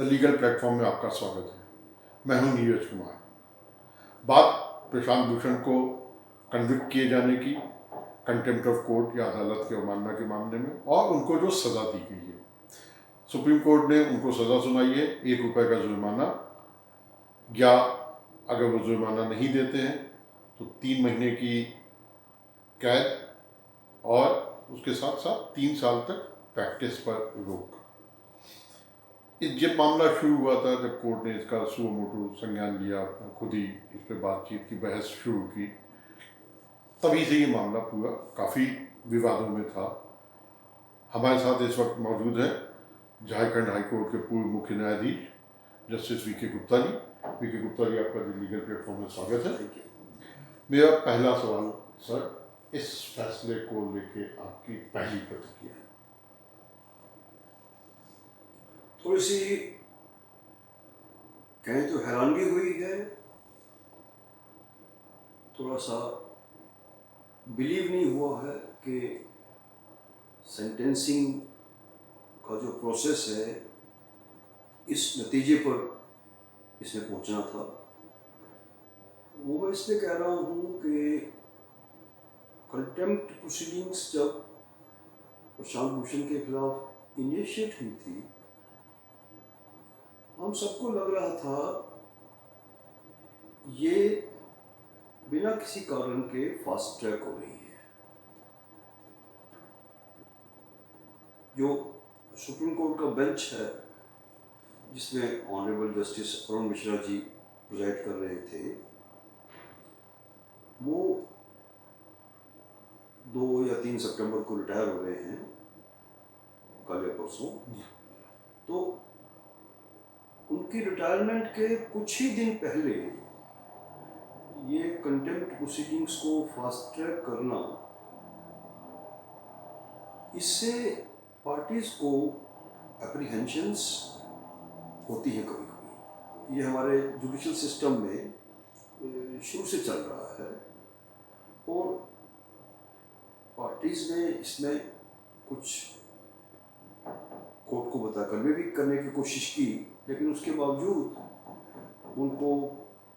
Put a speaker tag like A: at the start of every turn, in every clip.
A: The legal platform में आपका स्वागत है। मैं हूं नीरज कुमार। बात प्रशांत भूषण को कन्विक्ट किए जाने की, कंटेम्प्ट ऑफ कोर्ट या अदालत की अवमानना के मामले में, और उनको जो सज़ा दी गई है। सुप्रीम कोर्ट ने उनको सज़ा सुनाई है, ₹1 का जुर्माना, या अगर वो जुर्माना नहीं देते हैं तो 3 महीने की कैद और उसके साथ साथ 3 साल तक प्रैक्टिस पर रोक। जब मामला शुरू हुआ था, जब कोर्ट ने इसका सुओ मोटो संज्ञान लिया, खुद ही इस पर बातचीत की, बहस शुरू की, तभी से ये मामला पूरा काफ़ी विवादों में था। हमारे साथ इस वक्त मौजूद हैं झारखंड हाईकोर्ट के पूर्व मुख्य न्यायाधीश जस्टिस वी के गुप्ता जी। वी के गुप्ता जी, आपका लीगल प्लेटफॉर्म में स्वागत है। मेरा पहला सवाल सर, इस फैसले को लेके आपकी पहली प्रतिक्रिया?
B: थोड़ी सी कहें तो हैरानगी हुई है, थोड़ा सा बिलीव नहीं हुआ है कि सेंटेंसिंग का जो प्रोसेस है इस नतीजे पर इसने पहुंचना था। वो मैं इसलिए कह रहा हूँ कि कंटेम्प्ट प्रोसीडिंग्स जब प्रशांत भूषण के खिलाफ इनिशिएट हुई थी, हम सबको लग रहा था ये बिना किसी कारण के फास्ट ट्रैक हो रही है। जो सुप्रीम कोर्ट का बेंच है, जिसमें honourable justice Arun Mishra ji preside कर रहे थे, वो 2 या 3 सितंबर को रिटायर हो रहे हैं, कल या परसों। तो उनकी रिटायरमेंट के कुछ ही दिन पहले ये कंटेम्प्ट प्रोसीडिंग्स को फास्ट ट्रैक करना, इससे पार्टीज को एप्रीहेंशंस होती हैं कभी कभी। ये हमारे जुडिशल सिस्टम में शुरू से चल रहा है, और पार्टीज ने इसमें कुछ कोर्ट को बता कन्वे भी करने की कोशिश की, लेकिन उसके बावजूद उनको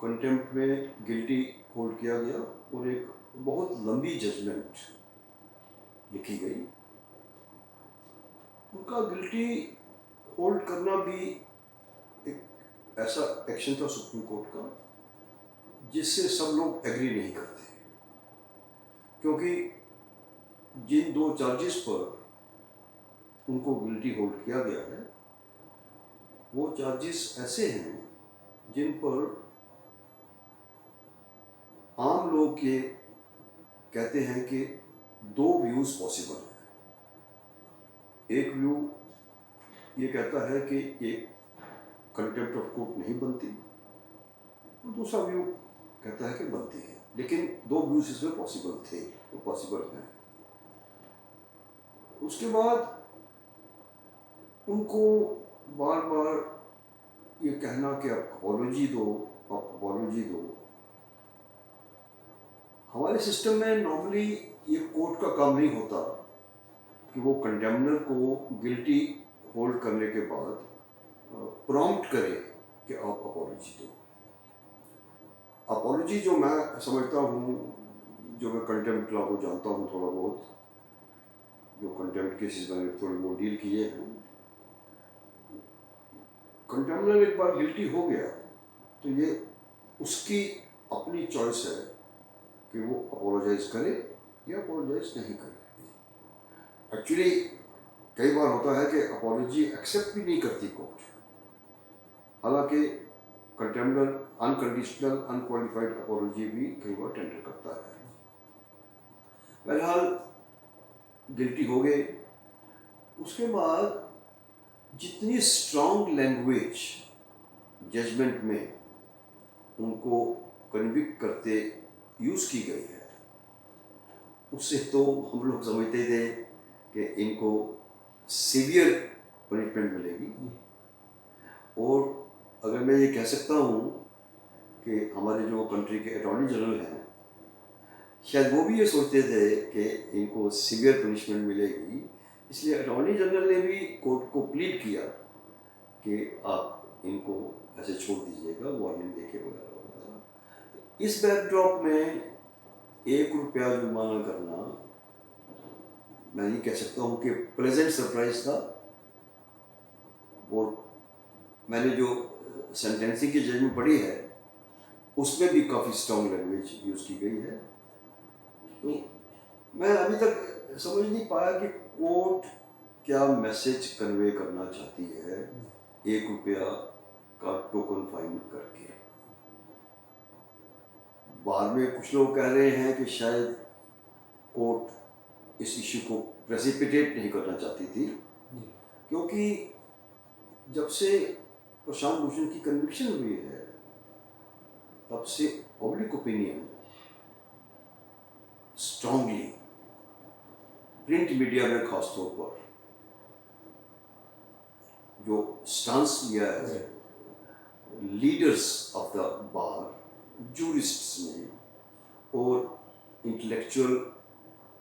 B: कंटेम्प्ट में गिल्टी होल्ड किया गया और एक बहुत लंबी जजमेंट लिखी गई। उनका गिल्टी होल्ड करना भी एक ऐसा एक्शन था सुप्रीम कोर्ट का जिससे सब लोग एग्री नहीं करते, क्योंकि जिन 2 चार्जेस पर उनको गिल्टी होल्ड किया गया है, वो चार्जेस ऐसे हैं जिन पर आम लोग ये कहते हैं कि 2 व्यूज पॉसिबल हैं। एक व्यू ये कहता है कि ये कंटेम्प्ट ऑफ कोर्ट नहीं बनती, और दूसरा व्यू कहता है कि बनती है। लेकिन 2 व्यूज इसमें पॉसिबल थे, वो पॉसिबल हैं। उसके बाद उनको बार बार ये कहना कि आप अपॉलॉजी दो, आप अपॉलॉजी दो। हमारे सिस्टम में नॉर्मली ये कोर्ट का काम नहीं होता कि वो कंडेमनर को गिल्टी होल्ड करने के बाद प्रॉम्प्ट करे कि आप अपॉलॉजी दो। अपॉलॉजी जो मैं समझता हूँ, जो मैं कंटेम्प्ट लॉ को जानता हूँ थोड़ा बहुत, जो कंटेम्प्ट केसेस मैंने थोड़ी बहुत डील किए हैं, कंडेमनर एक बार गिल्टी हो गया तो ये उसकी अपनी चॉइस है कि वो अपोलोजाइज करे या अपोलोजाइज नहीं करे। एक्चुअली कई बार होता है कि अपॉलॉजी एक्सेप्ट भी नहीं करती कोर्ट, हालांकि कंटेम्नर अनकंडीशनल अनक्वालिफाइड अपॉलॉजी भी कई बार टेंडर करता है। बहरहाल गिल्टी हो गए। उसके बाद जितनी स्ट्रॉन्ग लैंग्वेज जजमेंट में उनको कन्विक्ट करते यूज़ की गई है, उससे तो हम लोग समझते थे कि इनको सीवियर पनिशमेंट मिलेगी। और अगर मैं ये कह सकता हूँ कि हमारे जो कंट्री के अटॉर्नी जनरल हैं, शायद वो भी ये सोचते थे कि इनको सीवियर पनिशमेंट मिलेगी, इसलिए अटॉर्नी जनरल ने भी कोर्ट को प्लीड किया कि आप इनको ऐसे छोड़ दीजिएगा, वार्निंग देके वगैरह वगैरह। इस बैकड्रॉप में 1 रुपया जुर्माना करना, मैं ये कह सकता हूँ कि प्लेजेंट सरप्राइज था। और मैंने जो सेंटेंसिंग की जजमेंट पढ़ी है उसमें भी काफ़ी स्ट्रॉन्ग लैंग्वेज यूज़ की गई है। तो मैं अभी तक समझ नहीं पाया कि कोर्ट क्या मैसेज कन्वे करना चाहती है 1 रुपया का टोकन फाइन करके। बाद में कुछ लोग कह रहे हैं कि शायद कोर्ट इस इशू को प्रेसिपिटेट नहीं करना चाहती थी, क्योंकि जब से प्रशांत भूषण की कन्विक्शन हुई है तब से public opinion strongly print media में खासतौर पर जो स्टांस लिया है लीडर्स ऑफ द बार, जूरिस्ट्स ने और इंटेलेक्चुअल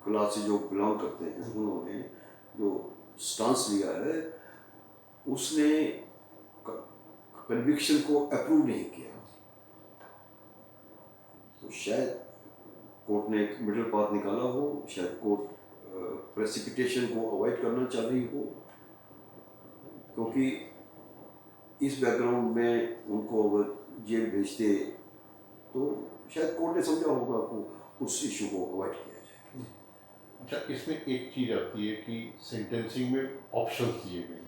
B: क्लास से जो बिलोंग करते हैं उन्होंने जो स्टांस लिया है उसने कन्विक्शन को अप्रूव नहीं किया। तो शायद कोर्ट ने एक मिडिल पाथ निकाला हो, शायद कोर्ट प्रेसिपिटेशन को अवॉइड करना चाह रही हो, क्योंकि इस बैकग्राउंड में उनको अगर जेल भेजते तो शायद कोर्ट ने समझा होगा कि उस इशू को अवॉइड किया जाए।
A: अच्छा, इसमें एक चीज़ आती है कि सेंटेंसिंग में ऑप्शंस दिए गए हैं।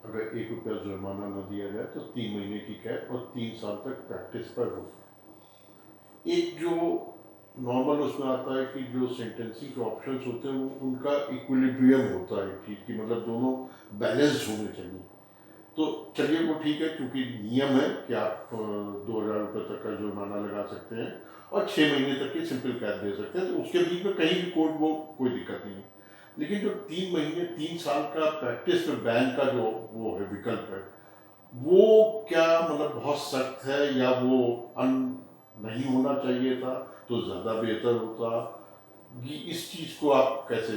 A: अगर 1 रुपया जुर्माना न दिया जाए तो 3 महीने की कैद और 3 साल तक प्रैक्टिस पर हो। एक जो नॉर्मल उसमें आता है कि जो सेंटेंसिंग के ऑप्शंस होते हैं वो उनका इक्विलिब्रियम होता है चीज़ की, मतलब दोनों बैलेंस होने चाहिए। तो चलिए वो ठीक है, क्योंकि नियम है कि आप 2,000 रुपये तक का जुर्माना लगा सकते हैं और 6 महीने तक की सिंपल कैद दे सकते हैं, तो उसके बीच में कहीं भी कोर्ट वो कोई दिक्कत नहीं है। लेकिन जो 3 महीने 3 साल का प्रैक्टिस में बैन का जो वो है विकल्प है, वो क्या मतलब बहुत सख्त है या वो नहीं होना चाहिए था तो ज़्यादा बेहतर होता? इस चीज़ को आप कैसे,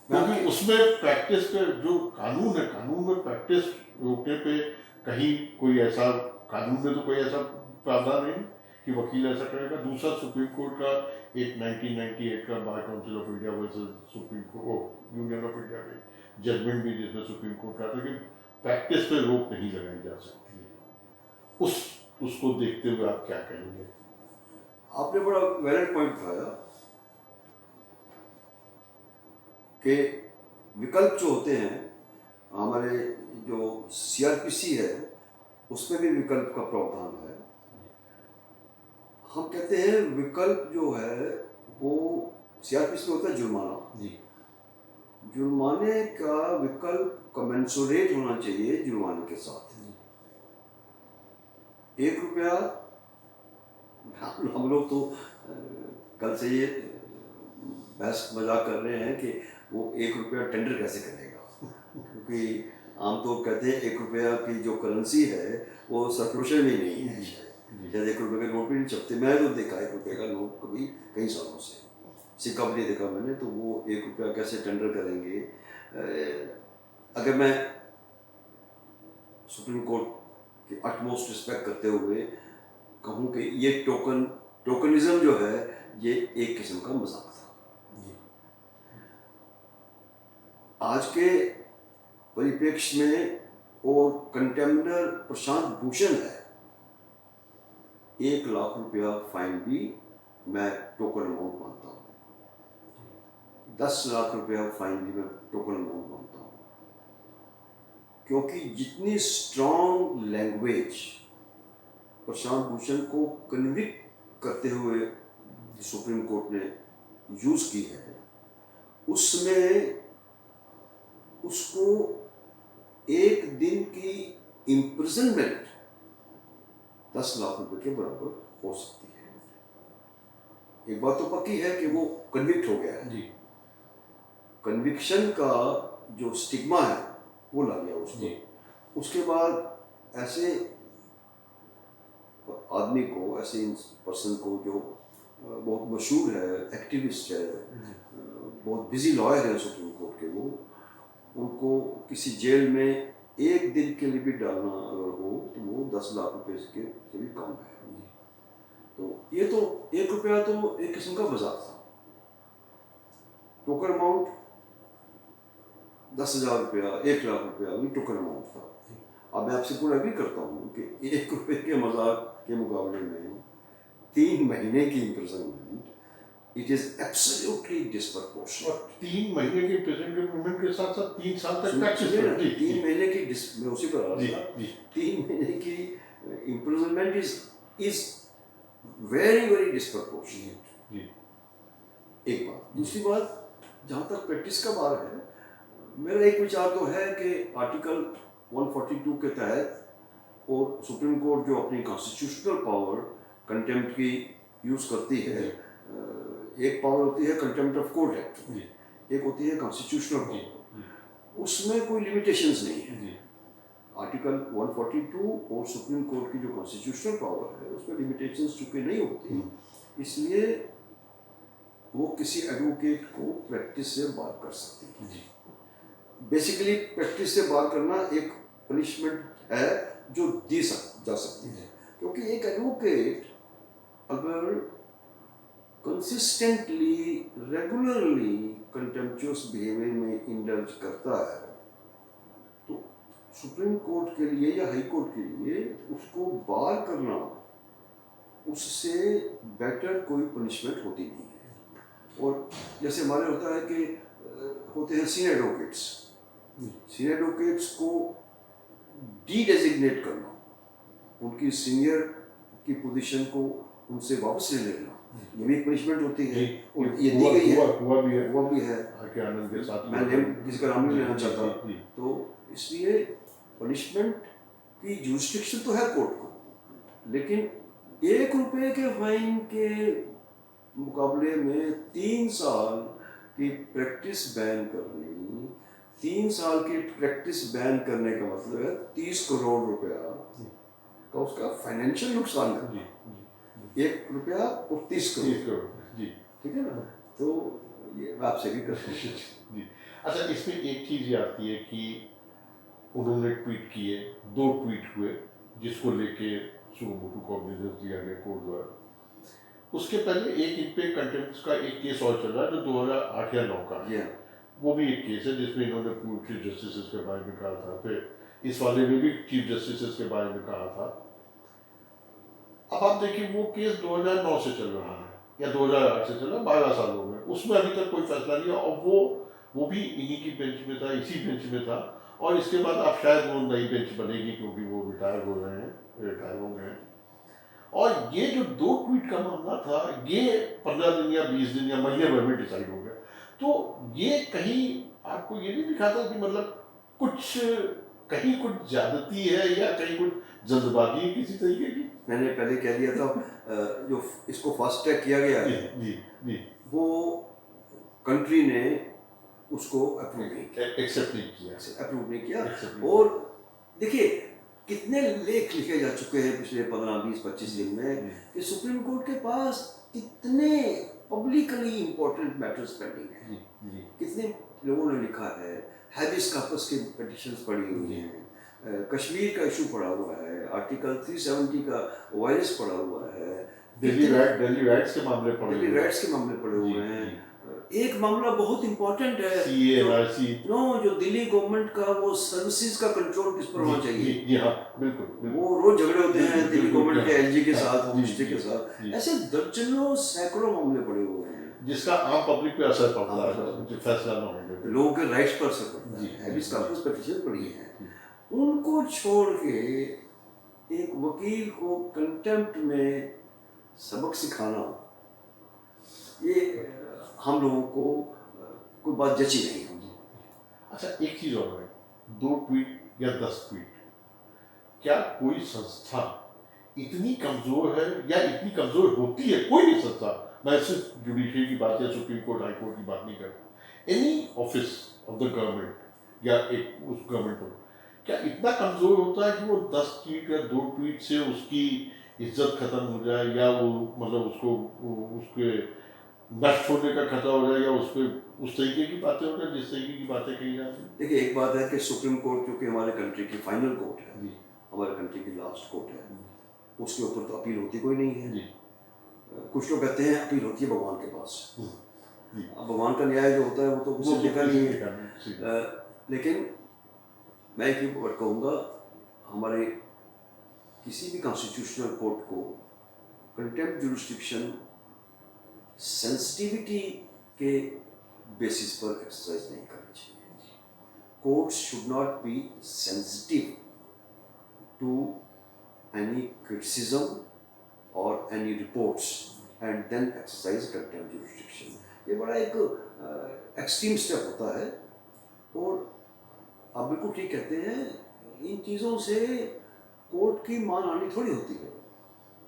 A: क्योंकि उसमें प्रैक्टिस पे जो कानून है, कानून में प्रैक्टिस रोकने पे कहीं कोई ऐसा कानून में तो कोई ऐसा प्रावधान नहीं कि वकील ऐसा करेगा। दूसरा, सुप्रीम कोर्ट का एक 1998 का bar council of India versus supreme court union of India में जजमेंट भी जिसमें सुप्रीम कोर्ट का था कि प्रैक्टिस पे रोक नहीं लगाई जा सकती है। उसको देखते हुए आप क्या कहेंगे?
B: आपने बड़ा वैलिड पॉइंट उठाया कि विकल्प जो होते हैं, हमारे जो सीआरपीसी है उसमें भी विकल्प का प्रावधान है। हम कहते हैं विकल्प जो है वो सीआरपीसी में होता है जुर्माना
A: जी।
B: जुर्माने का विकल्प कमेंसुरेट होना चाहिए जुर्माने के साथ। 1 रुपया, हम लोग तो कल से ये बहस मजाक कर रहे हैं कि वो 1 रुपया टेंडर कैसे करेगा, क्योंकि आमतौर कहते हैं 1 रुपया की जो करेंसी है वो सर्कुलेशन में नहीं है। शायद 1 रुपये के नोट भी नहीं छपते। मैं तो देखा 1 रुपये का नोट कभी कई सालों से, सिक्का भी नहीं देखा मैंने। तो वो 1 रुपया कैसे टेंडर करेंगे? अगर मैं सुप्रीम कोर्ट की अटमोस्ट रिस्पेक्ट करते हुए कहूँ कि ये टोकनिज्म जो है ये एक किस्म का मजाक था। आज के परिप्रेक्ष्य में और कंटेम्नर प्रशांत भूषण है, 1 लाख रुपया फाइन भी मैं टोकन अमाउंट मानता हूँ, 10 लाख रुपया फाइन भी मैं टोकन अमाउंट मानता हूँ, क्योंकि जितनी स्ट्रॉन्ग लैंग्वेज प्रशांत भूषण को कन्विक्ट करते हुए सुप्रीम कोर्ट ने यूज़ की है, उसमें उसको 1 दिन की इम्प्रिजनमेंट 10 लाख रुपए के बराबर हो सकती है। एक बात तो पक्की है कि वो कन्विक्ट हो गया है जी। कन्विक्शन का जो स्टिग्मा है वो लग गया उसको। उसके बाद ऐसे आदमी को, ऐसे पर्सन को जो बहुत मशहूर है, एक्टिविस्ट है, बहुत बिजी लॉयर है सुप्रीम कोर्ट के, वो उनको किसी जेल में एक दिन के लिए भी डालना अगर हो तो वो 10 लाख रुपए से भी कम है। तो ये तो 1 रुपया तो एक किस्म का मजाक था। टोकन अमाउंट 10,000 रुपया, 1 लाख रुपया भी टोकन अमाउंट था। अब मैं आपसे पूरा एग्री करता हूँ कि 1 रुपये के मजाक के मुकाबले में 3 महीने की इम्प्रिजनमेंट, इट इज एब्सोल्युटली डिस्प्रपोर्शनल।
A: और 3 महीने के प्रेजेंट के साथ साथ 3 साल तक टैक्सेस
B: सुनिए ना,
A: जी,
B: 3 महीने की मैं उसी पर आ
A: जी,
B: रहा था।
A: जी,
B: 3 महीने की imprisonment is very very disproportionate.
A: जी,
B: एक बात। दूसरी बात, जहाँ तक प्रैक्टिस का बात है, मेरा एक विचार तो है कि आर्टिकल 142 के तहत और सुप्रीम कोर्ट जो अपनी कॉन्स्टिट्यूशनल पावर कंटेम्प्ट की यूज़ करती है, एक पावर होती है कंटेम्प्ट ऑफ कोर्ट एक्ट,
A: जी,
B: एक होती है कॉन्स्टिट्यूशनल
A: जी,
B: पावर। उसमें कोई लिमिटेशंस नहीं है।
A: जी,
B: आर्टिकल 142 और सुप्रीम कोर्ट की जो कॉन्स्टिट्यूशनल पावर है उसमें लिमिटेशंस चूँकि नहीं होती, इसलिए वो किसी एडवोकेट को प्रैक्टिस से बात कर सकती है।
A: जी,
B: बेसिकली प्रैक्टिस से बात करना एक पनिशमेंट है जो जा सकती है, क्योंकि एक एडवोकेट अगर कंसिस्टेंटली रेगुलरली कंटेम्पचुअस बिहेवियर में इंडल्ज करता है तो सुप्रीम कोर्ट के लिए या हाई कोर्ट के लिए उसको बार करना, उससे बेटर कोई पनिशमेंट होती नहीं है। और जैसे हमारे होता है कि होते हैं सीनियर एडवोकेट्स, सीनियर एडवोकेट्स को डी डेजिग्नेट करना, उनकी सीनियर की पोजीशन को उनसे वापस ले लेना, ये भी एक पनिशमेंट होती है। और ये दी गई है, हुआ भी है।
A: आके आनंद के साथ
B: मैं नेम किसी का नाम नहीं लेना
A: जी,
B: चाहता,
A: जी, जी।
B: तो इसलिए पनिशमेंट की जुरिस्डिक्शन तो है कोर्ट को, लेकिन 1 रुपये के फाइन के मुकाबले में 3 साल की प्रैक्टिस बैन करनी, 3 साल की प्रैक्टिस बैन करने का मतलब है 30 करोड़ रुपया का उसका फाइनेंशियल नुकसान है।
A: जी,
B: 1 रुपया और 30 करोड़,
A: जी,
B: ठीक है ना। तो ये मैं आपसे भी करता हूँ।
A: जी। अच्छा, इसमें एक चीज़ ये आती है कि उन्होंने ट्वीट किए, 2 ट्वीट हुए जिसको लेके सुमोटो को निर्देश दिया गया कोर्ट द्वारा। उसके पहले एक इन पे कंटेम्प्ट का एक केस और चल रहा है जो 2008 या 9 का है। वो भी एक केस है जिसमें इन्होंने चीफ जस्टिस के बारे में कहा था, फिर इस वाले में भी चीफ जस्टिस के बारे में कहा था। अब आप देखिए वो केस 2009 से चल रहा है या 2008 से चल रहा है, 12 साल हो गए, उसमें अभी तक कोई फैसला नहीं है। और वो भी इन्हीं की बेंच में था, इसी बेंच में था। और इसके बाद अब शायद वो नई बेंच बनेगी क्योंकि वो रिटायर हो गए हैं, रिटायर हो गए हैं। और ये जो 2 ट्वीट का मामला था, ये 15 दिन या 20 दिन या महीने भर में डिसाइड हो गया। तो ये कहीं आपको ये नहीं दिखाता कि मतलब कहीं कुछ ज्यादती है या कहीं कुछ जल्दबाजी है किसी तरीके की?
B: मैंने पहले कह दिया था, जो इसको फास्ट ट्रैक किया गया है,
A: जी, जी,
B: वो कंट्री ने उसको अप्रूव नहीं किया,
A: एक्सेप्ट नहीं किया,
B: अप्रूव नहीं किया।
A: accept नहीं
B: और देखिए कितने लेख लिखे जा चुके हैं पिछले 15, 20, 25 दिन में कि सुप्रीम कोर्ट के पास कितने पब्लिकली इंपॉर्टेंट मैटर्स पेंडिंग हैं।
A: जी, जी,
B: कितने लोगों ने लिखा है, हैबिस कॉर्पस की पिटिशंस पड़ी हुई हैं, कश्मीर का इशू पड़ा हुआ है, आर्टिकल 370 का वायरस पड़ा हुआ है,
A: दिल्ली राइट्स के मामले पड़े
B: दिल्ली
A: हुए हैं।
B: राइट्स के मामले पड़े
A: जी,
B: हुए हैं।
A: जी।
B: एक मामला बहुत इंपॉर्टेंट है,
A: CA,
B: जो दिल्ली गवर्नमेंट का वो सर्विसेज का कंट्रोल किस पर होना चाहिए।
A: जी, हाँ, बिल्कुल, बिल्कुल।
B: वो रोज झगड़े होते हैं
A: बिल्कुल,
B: दिल्ली
A: बिल्कुल,
B: गवर्नमेंट के एलजी के
A: हाँ,
B: साथ, होम
A: जी,
B: मिनिस्ट्री के
A: जी,
B: साथ,
A: जी।
B: ऐसे दर्जनों सैकड़ों मामले पड़े हुए हैं
A: जिसका आम पब्लिक पे असर पड़ता
B: हाँ,
A: है जो फैसला ना होने पे।
B: लोगों के राइट्स पर असर पड़ता
A: जी,
B: है। हैबिस कॉर्पस पिटिशन पड़ी है,
A: जी,
B: उनको छोड़ के एक वकील को कंटेम्प्ट में सबक सिखाना, ये हम लोगों को कोई बात जची नहीं है।
A: अच्छा, एक चीज और है, 2 ट्वीट या 10 ट्वीट, क्या कोई संस्था इतनी कमजोर है या इतनी कमजोर होती है? कोई भी संस्था, मैं सिर्फ जुडिशरी की बात या सुप्रीम कोर्ट हाई कोर्ट की बात नहीं कर रहा, any office of the government या एक उस गवर्नमेंट को क्या इतना कमजोर होता है कि वो 10 ट्वीट या 2 ट्वीट से उसकी इज्जत खत्म हो जाए या वो मतलब उसको उसके नष्ट होने का खतरा हो जाएगा, उस पर उस तरीके की बातें हो जाए जिस तरीके की बातें कही जाती हैं।
B: देखिए, एक बात है कि सुप्रीम कोर्ट क्योंकि हमारे कंट्री की फाइनल कोर्ट है,
A: जी
B: हमारे कंट्री की लास्ट कोर्ट है, उसके ऊपर तो अपील होती कोई नहीं है।
A: जी
B: कुछ लोग कहते हैं अपील होती है भगवान के पास।
A: जी
B: अब भगवान का न्याय जो होता है वो तो
A: वो
B: किसी
A: तो
B: लिखा
A: किसी
B: नहीं
A: ने
B: है।
A: करना है, जी।
B: लेकिन मैं एक ही बात कहूँगा, हमारे किसी भी कॉन्स्टिट्यूशनल कोर्ट को कंटेम्प्ट जुरिस्डिक्शन सेंसिटिविटी के बेसिस पर एक्सरसाइज नहीं करनी चाहिए। Courts should not be sensitive to any criticism और any reports and then exercise contempt jurisdiction. ये बड़ा एक एक्सट्रीम स्टेप होता है, और आप बिल्कुल ठीक कहते हैं, इन चीज़ों से कोर्ट की मानहानि थोड़ी होती है।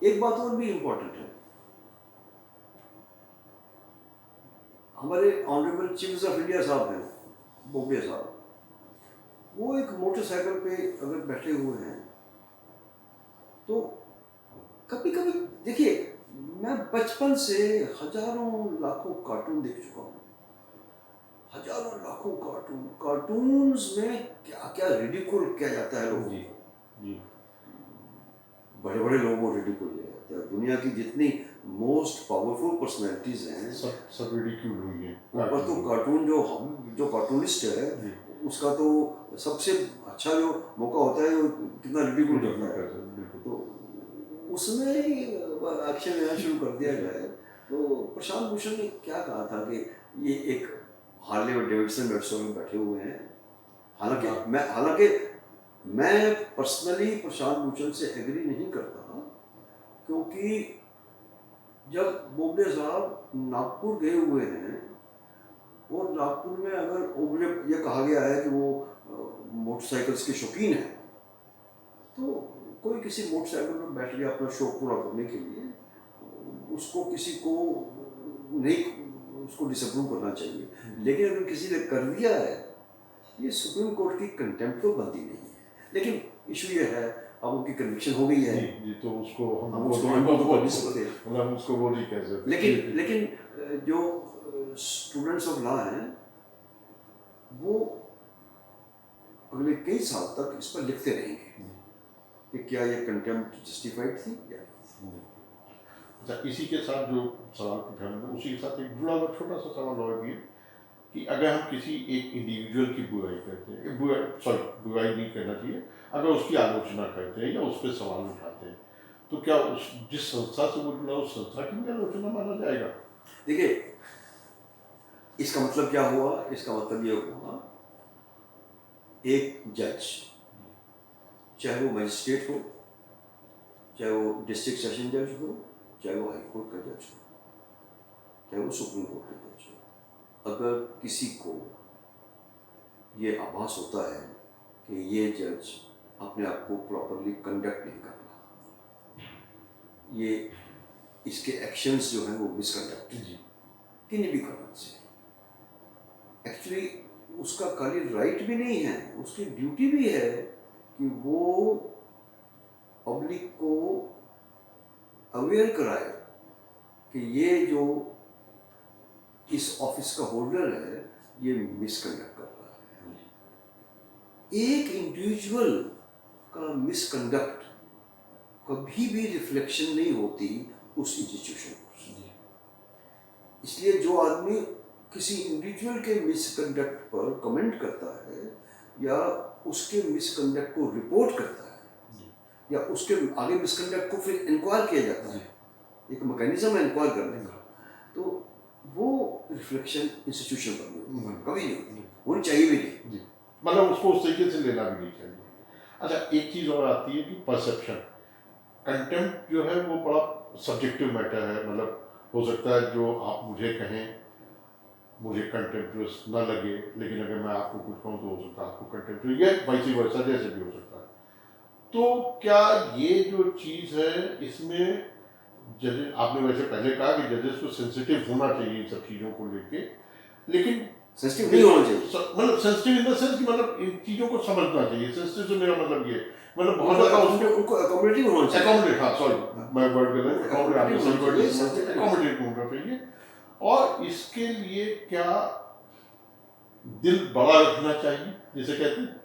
B: एक बात और भी इम्पोर्टेंट है, हमारे honourable chief justice of India साहब हैं, बोबड़े साहब, वो एक मोटरसाइकिल पे अगर बैठे हुए हैं तो कभी कभी देखिए, मैं बचपन से हजारों लाखों कार्टून देख चुका हूँ, हजारों लाखों कार्टून्स में क्या क्या रिडिकुल किया जाता है लोगों
A: जी
B: को।
A: जी
B: बड़े बड़े लोगों को रिडिकुल किया जाता है। दुनिया की जितनी मोस्ट पावरफुल पर्सनैलिटीज हैं,
A: सब रिडिक्यूल हुई है।
B: ऊपर तो कार्टून जो कार्टूनिस्ट है,
A: जी
B: उसका तो सबसे अच्छा जो मौका होता है वो कितना रिडिकुल करता है,
A: बिल्कुल।
B: तो उसमें ही एक्शन लेना शुरू कर दिया जाए। तो प्रशांत भूषण ने क्या कहा था कि ये एक हार्ले और डेविडसन मेट्रो में बैठे हुए हैं। हालांकि मैं पर्सनली प्रशांत भूषण से एग्री नहीं करता, क्योंकि जब बोबडे साहब नागपुर गए हुए हैं, और नागपुर में अगर बोबडे ये कहा गया है कि वो मोटरसाइकिल्स के शौकीन हैं, तो कोई किसी मोटरसाइकिल में बैठ गया अपना शौक पूरा करने के लिए, उसको किसी को नहीं, उसको डिसअप्रूव करना चाहिए। लेकिन अगर किसी ने कर दिया है, ये सुप्रीम कोर्ट की कंटेम्प्ट तो बनती नहीं है। लेकिन इशू ये है, अब उनकी कन्विक्शन हो गई है,
A: जी तो उसको
B: हम उसको अनडू तो कर नहीं सकते।
A: मतलब उसको वो नहीं कह सकते।
B: लेकिन जो स्टूडेंट्स ऑफ लॉ हैं, वो अगले कई साल तक इस पर लिखते रहेंगे कि क्या ये कंटेम्प्ट जस्टिफाइड थी या नहीं।
A: अच्छा, इसी के साथ जो सवाल पूछा मैंने, उसी के साथ एक जुड़ा हुआ छोटा सा सवाल और भी है कि अगर हम किसी एक इंडिविजुअल की बुराई करते हैं, बुराई नहीं करना चाहिए, अगर उसकी आलोचना करते हैं या उस पर सवाल उठाते हैं, तो क्या उस जिस संस्था से वो जुड़ा उस संस्था की भी आलोचना माना जाएगा?
B: देखिए, इसका मतलब क्या हुआ? इसका मतलब ये हुआ, एक जज, चाहे वो मजिस्ट्रेट हो, चाहे वो डिस्ट्रिक्ट सेशन जज हो, चाहे वो हाई कोर्ट का जज हो, चाहे वो सुप्रीम कोर्ट का जज हो, अगर किसी को ये आभास होता है कि ये जज अपने आप को प्रॉपरली कंडक्ट नहीं कर रहा, ये इसके एक्शंस जो हैं वो मिसकंडक्ट किन्हीं भी कारण से, एक्चुअली उसका खाली राइट भी नहीं है, उसकी ड्यूटी भी है कि वो पब्लिक को अवेयर कराए कि ये जो इस ऑफिस का होल्डर है, ये मिसकंडक्ट कर रहा है। एक इंडिविजुअल का मिसकंडक्ट कभी भी रिफ्लेक्शन नहीं होती उस इंस्टीट्यूशन पर। इसलिए जो आदमी किसी इंडिविजुअल के मिसकंडक्ट पर कमेंट करता है, या उसके मिसकंडक्ट को रिपोर्ट करता है, या उसके आगे मिसकंडक्ट को फिर इंक्वायर किया जाता है, एक मैकेनिज्म है इंक्वायर करने का, तो वो रिफ्लेक्शन इंस्टीट्यूशन पर कभी नहीं होनी चाहिए भी नहीं।
A: मतलब उसको उस तरीके से लेना भी नहीं चाहिए। अच्छा, एक चीज़ और आती है कि परसेप्शन, कंटेम्प्ट जो है वो बड़ा सब्जेक्टिव मैटर है। मतलब हो सकता है जो आप मुझे कहें मुझे कंटेम्प्चुअस न लगे, लेकिन अगर मैं आपको कुछ कहूँ तो हो सकता है आपको कंटेम्प्चुअस, या वाइस वर्सा, जैसे भी हो सकता है। तो क्या ये जो चीज़ है, इसमें जजेस, आपने वैसे पहले कहा कि जजेस को सेंसिटिव होना चाहिए इन सब चीज़ों को लेके, लेकिन
B: सेंसिटिव नहीं होना चाहिए,
A: मतलब सेंसिटिव इन द सेंस कि मतलब इन चीज़ों को समझना चाहिए। सेंसिटिव से मेरा मतलब ये, मतलब बहुत
B: उनको
A: ज़्यादा
B: उनको अकोमोडेटिव होना चाहिए।
A: अकोमोडेट, हाँ सॉरी मैं वर्ड गलत, अकोमोडेट होना चाहिए। और इसके लिए क्या दिल बड़ा रखना चाहिए, जिसे कहते हैं?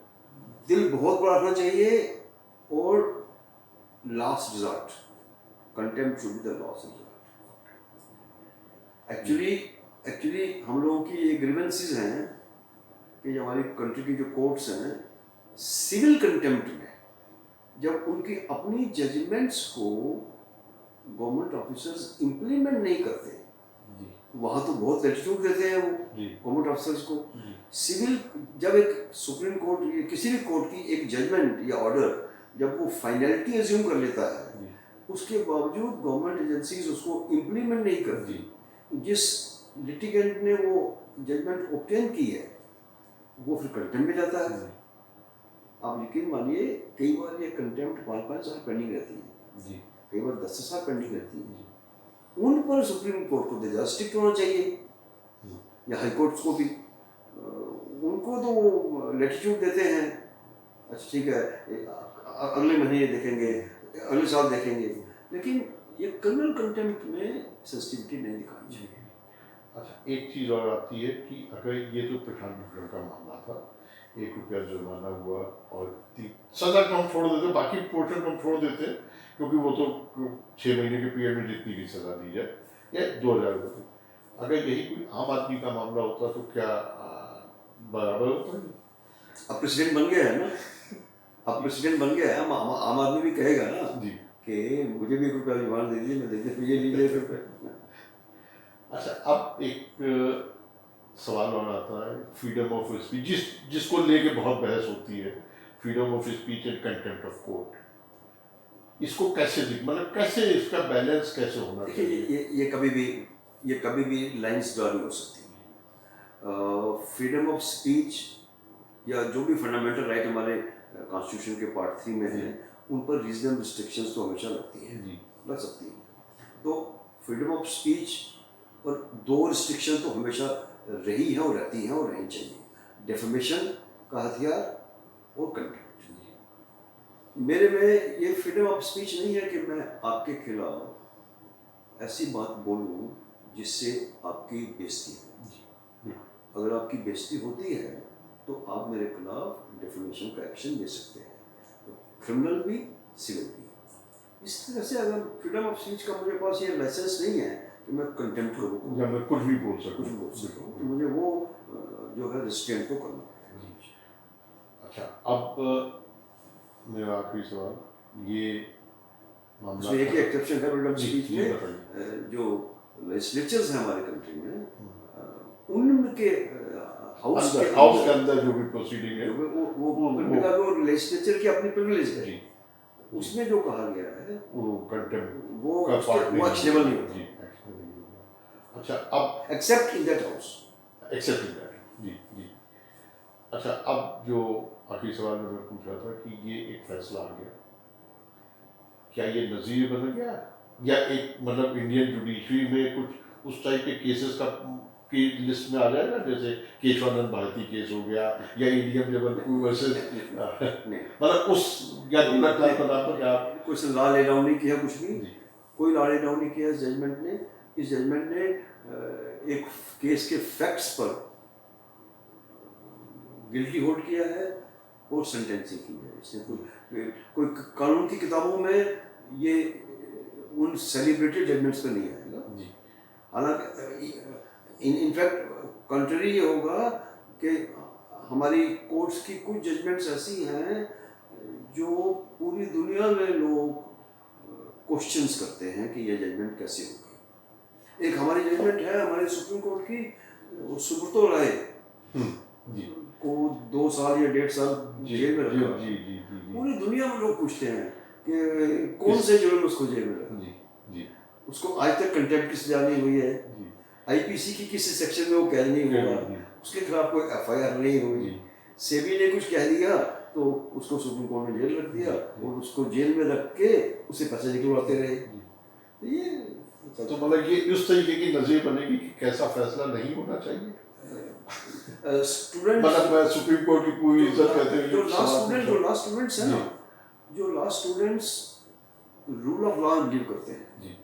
B: दिल बहुत बड़ा रखना चाहिए, और last resort contempt should be the last resort. Actually actually हम लोगों की ये ग्रीवेंसेस हैं कि जो हमारी कंट्री की जो कोर्ट्स हैं, सिविल कंटेम्प्ट में जब उनकी अपनी जजमेंट्स को गवर्नमेंट ऑफिसर्स इम्प्लीमेंट नहीं करते,
A: जी
B: वहाँ तो बहुत लैटिट्यूड देते हैं वो
A: जी
B: गवर्नमेंट ऑफिसर्स को।
A: जी
B: सिविल, जब एक सुप्रीम कोर्ट या किसी भी कोर्ट की एक जजमेंट या ऑर्डर जब वो फाइनलिटी एज्यूम कर लेता है,
A: जी
B: उसके बावजूद गवर्नमेंट एजेंसीज उसको इम्प्लीमेंट नहीं करती, जिस लिटिगेंट ने वो जजमेंट ऑब्टेन की है वो फिर कंटेम्प्ट में जाता है। आप यकीन मानिए, कई बार ये कंटेम्प्ट 5-5 साल पेंडिंग रहती है,
A: जी
B: कई बार 10 साल पेंडिंग रहती है।
A: जी
B: उन पर सुप्रीम कोर्ट को ज़्यादा स्ट्रिक्ट होना चाहिए, या हाई कोर्ट्स को भी। उनको तो वो लैटिट्यूड देते हैं, अच्छा ठीक है अगले महीने देखेंगे, अगले साल देखेंगे, लेकिन ये कर्नल कंटेम्प्ट में सेंसिटिविटी नहीं दिखानी चाहिए।
A: अच्छा, एक चीज़ और आती है कि अगर ये तो प्रशांत भूषण का मामला था, 1 रुपया जुर्माना हुआ और सजा कम छोड़ देते, बाकी पोर्शन कम छोड़ देते, क्योंकि वो तो 6 महीने के पीरियड में जितनी भी सजा दी जाए, या 2,000 रुपये। अगर यही कोई आम आदमी का मामला होता तो क्या बराबर होता है?
B: अब प्रेसिडेंट बन गया है ना, अब प्रेसिडेंट बन गया है, आम आदमी भी कहेगा ना
A: जी।
B: कि मुझे भी 1 रुपया जुर्माना दे दीजिए, मैं दे दे ये लीजिए 1 रुपये।
A: अच्छा, अब एक सवाल और आता है, फ्रीडम ऑफ स्पीच, जिसको लेके बहुत बहस होती है, freedom of speech and contempt of court. इसको कैसे मतलब कैसे इसका बैलेंस कैसे होना
B: देखिए,
A: चाहिए?
B: ये कभी भी लाइंस ड्रा नहीं हो सकती। फ्रीडम ऑफ स्पीच या जो भी फंडामेंटल राइट हमारे कॉन्स्टिट्यूशन के पार्ट 3 में हैं, उन पर रीजनल रिस्ट्रिक्शंस तो हमेशा लगती हैं,
A: जी
B: लग सकती हैं। तो फ्रीडम ऑफ स्पीच पर 2 रिस्ट्रिक्शन तो हमेशा रही है और रहती हैं और रहनी चाहिए, डेफेमेशन का हथियार और कंटेम्प्ट। मेरे में ये फ्रीडम ऑफ स्पीच नहीं है कि मैं आपके खिलाफ ऐसी बात बोलूं जिससे आपकी बेइज्जती हो। अगर आपकी बेइज्जती होती है तो आप मेरे खिलाफ डेफेमेशन का एक्शन ले सकते हैं, तो क्रिमिनल भी सिविल भी। इस तरह से अगर फ्रीडम ऑफ स्पीच का मुझे पास ये लाइसेंस नहीं है कि मैं कंटेम्प्ट करूँ
A: या मैं कुछ भी बोल सकूं,
B: कुछ बोल सकूँ, तो मुझे वो जो है रिस्ट्रेंट को करना पड़ेगा।
A: अच्छा, अब मेरा आखिरी सवाल, ये मामला
B: उसमें एक ही एक्सेप्शन है फ्रीडम ऑफ स्पीच
A: जी
B: में,
A: बताइए।
B: जो लेजिस्लेचर्स हैं हमारे कंट्री में, उनके हाउस
A: के अंदर जो भी प्रोसीडिंग है,
B: वो लेजिस्लेचर की अपनी प्रिविलेज है,
A: जी
B: उसमें जो कहा गया है
A: वो कंटेम्प्ट
B: वो
A: का पार्ट
B: वो एक्शनेबल नहीं
A: जी
B: होता,
A: एक्शन नहीं होगा। अच्छा, अब
B: except in that house.
A: Except that, जी जी। अच्छा, अब जो आखिरी सवाल में मैं पूछ रहा था कि ये एक फैसला आ गया, क्या ये नज़ीर बन गया, या एक मतलब इंडियन जुडिशरी में कुछ उस टाइप के केसेस की लिस्ट में आ जाएगा, जैसे केशवानंद भारती केस हो गया, या ईडीएम जबलपुर वर्सेस, मतलब उस या 2 लाख पर क्या
B: कुछ लॉ ले डाउन नहीं किया, कुछ भी
A: जी
B: कोई लॉ ले डाउन नहीं किया। इस जजमेंट ने एक केस के फैक्ट्स पर गिल्टी होल्ड किया है और सेंटेंसिंग की है। इसने कोई कानून की किताबों में ये उन सेलिब्रेटेड जजमेंट्स पे नहीं आएगा
A: जी।
B: हालांकि इनफैक्ट कंट्री ये होगा कि हमारी कोर्ट्स की कुछ जजमेंट्स ऐसी हैं जो पूरी दुनिया में लोग क्वेश्चंस करते हैं कि ये जजमेंट कैसे होगी। एक हमारी जजमेंट है हमारे सुप्रीम कोर्ट की, सुब्रतो राय
A: जी
B: को 2 साल या 1.5 साल जेल में रखा।
A: जी जी जी
B: पूरी दुनिया में लोग पूछते हैं कि कौन से जुर्म में उसको जेल में रखा।
A: जी जी
B: उसको आज तक कंटेम्प्ट की सजा नहीं हुई है,
A: जी
B: आईपीसी की किसी सेक्शन में वो कैद नहीं हुआ, उसके खिलाफ कोई एफआईआर नहीं हुई, सेबी ने कुछ कह दिया तो उसको सुप्रीम कोर्ट ने जेल रख दिया और उसको जेल में रख के उसे पैसे निकलवाते रहे। ये
A: तो मतलब ये उस तरीके की नज़ीर बनेगी कि कैसा फैसला नहीं होना चाहिए।
B: स्टूडेंट
A: मतलब सुप्रीम कोर्ट की पूरी इज्जत कहते हैं,
B: जो लॉ स्टूडेंट्स हैं ना, जो law students rule of law believe करते हैं,
A: जी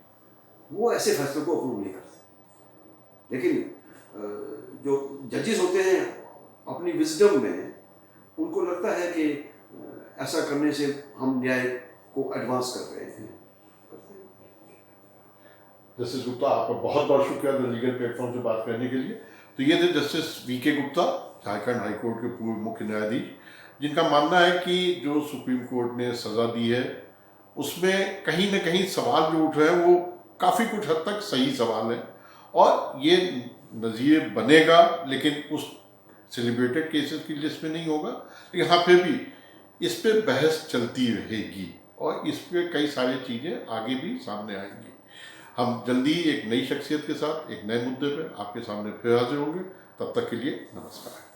B: वो ऐसे फैसलों को अप्रूव नहीं करते। लेकिन जो जजेस होते हैं अपनी विजडम में उनको लगता है कि ऐसा करने से हम न्याय को एडवांस कर रहे हैं।
A: जस्टिस गुप्ता, आपका बहुत बहुत शुक्रिया द लीगल प्लेटफॉर्म से बात करने के लिए। तो ये थे justice VK. Gupta, Jharkhand high court के पूर्व मुख्य न्यायाधीश, जिनका मानना है कि जो सुप्रीम कोर्ट ने सज़ा दी है उसमें कहीं ना कहीं सवाल जो उठ रहे हैं वो काफ़ी कुछ हद तक सही सवाल है, और ये नज़ीर बनेगा लेकिन उस सेलिब्रेटेड केसेस की लिस्ट में नहीं होगा। लेकिन हाँ, फिर भी इस पे बहस चलती रहेगी और इस पे कई सारी चीज़ें आगे भी सामने आएंगी। हम जल्दी एक नई शख्सियत के साथ एक नए मुद्दे पर आपके सामने फिर हाजिर होंगे। तब तक के लिए नमस्कार।